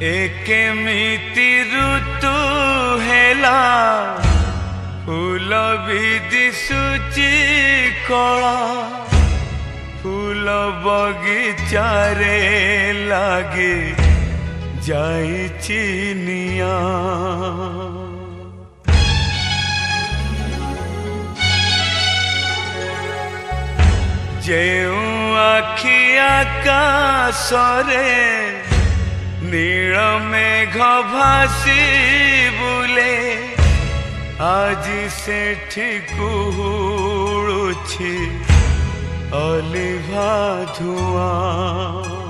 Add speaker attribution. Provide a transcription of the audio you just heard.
Speaker 1: केमिति ऋतु हेला फूल भी दिशुची कला फूल बगीचारे लागे जाइछि निया जेउ आखि आकाशरे नील मेघ भासी बुले आज सेठी कुहुळुछि अलिभा धुआं।